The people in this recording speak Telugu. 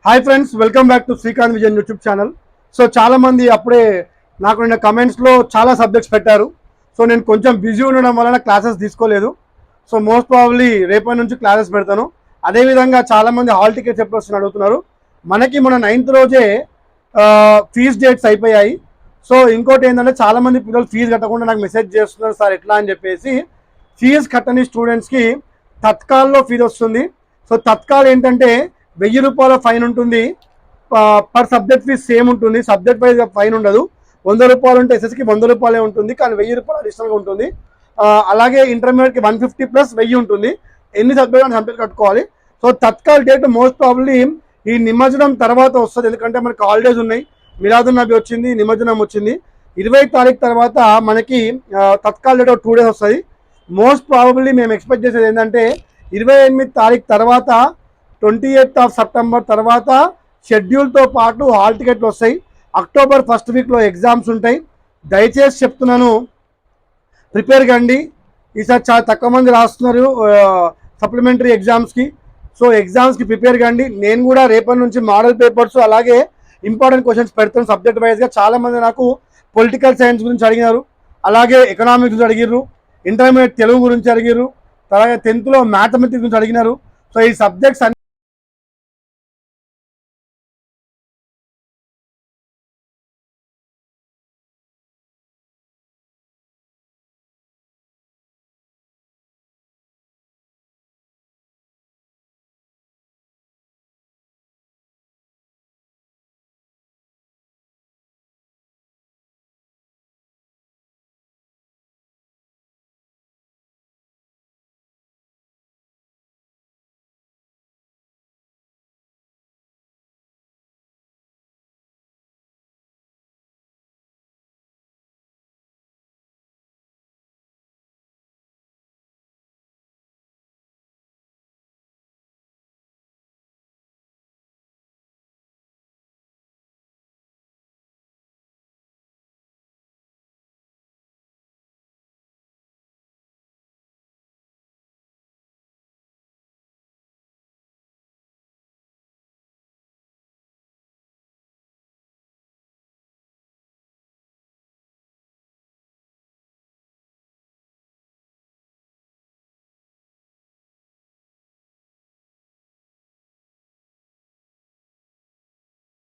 Hi friends, welcome back to Srikanth Vijayan YouTube channel. So చాలా మంది అప్పుడే నాకు నిన్న కమెంట్స్లో చాలా సబ్జెక్ట్స్ పెట్టారు. సో నేను కొంచెం బిజీ ఉండడం వలన క్లాసెస్ తీసుకోలేదు. సో మోస్ట్ ప్రాబబ్లీ రేపటి నుంచి క్లాసెస్ పెడతాను. అదేవిధంగా చాలామంది హాల్ టికెట్స్ ఎప్పుడు వస్తుందని అడుగుతున్నారు. మనకి మన 9th రోజే ఫీజ్ డేట్స్ అయిపోయాయి. సో ఇంకోటి ఏంటంటే చాలామంది పిల్లలు ఫీజు కట్టకుండా నాకు మెసేజ్ చేస్తున్నారు, సార్ ఎట్లా అని చెప్పేసి. ఫీజు కట్టని స్టూడెంట్స్కి తత్కాల్లో ఫీజు వస్తుంది. సో తత్కాల్ ఏంటంటే 1000 రూపాయల ఫైన్ ఉంటుంది. పర్ సబ్జెక్ట్ ఫీజ్ సేమ్ ఉంటుంది, సబ్జెక్ట్ వైజ్ ఫైన్ ఉండదు. 100 రూపాయలు ఉంటే ఎస్ఎస్కి 100 రూపాయలే ఉంటుంది, కానీ 1000 రూపాయలు అడిషనల్గా ఉంటుంది. అలాగే ఇంటర్మీడియట్కి 150 ప్లస్ 1000 ఉంటుంది. ఎన్ని సబ్జెక్ట్ కట్టుకోవాలి. So Tatkal date most probably ఈ నిమజ్జనం తర్వాత వస్తుంది, ఎందుకంటే మనకి హాలిడేస్ ఉన్నాయి. మిలాదున్ నబీ వచ్చింది, నిమజ్జనం వచ్చింది. 20 తారీఖు తర్వాత మనకి తత్కాల్ డేట్ 2 days వస్తుంది. మోస్ట్ ప్రాబబ్లీ మేము ఎక్స్పెక్ట్ చేసేది ఏంటంటే 28 తారీఖు తర్వాత 28th సెప్టెంబర్ తర్వాత షెడ్యూల్తో పాటు హాల్ టికెట్లు వస్తాయి. అక్టోబర్ 1st వీక్లో ఎగ్జామ్స్ ఉంటాయి. దయచేసి చెప్తున్నాను, ప్రిపేర్ కండి. ఈసారి చాలా తక్కువ మంది రాస్తున్నారు సప్లిమెంటరీ ఎగ్జామ్స్కి. సో ఎగ్జామ్స్కి ప్రిపేర్ కండి. నేను కూడా రేపటి నుంచి మోడల్ పేపర్స్ అలాగే ఇంపార్టెంట్ క్వశ్చన్స్ పెడతాను సబ్జెక్ట్ వైజ్గా. చాలామంది నాకు పొలిటికల్ సైన్స్ గురించి అడిగినారు, అలాగే ఎకనామిక్స్ గురించి అడిగారు, ఇంటర్మీడియట్ తెలుగు గురించి అడిగారు, అలాగే 10th లో మ్యాథమెటిక్స్ గురించి అడిగినారు. సో ఈ సబ్జెక్ట్స్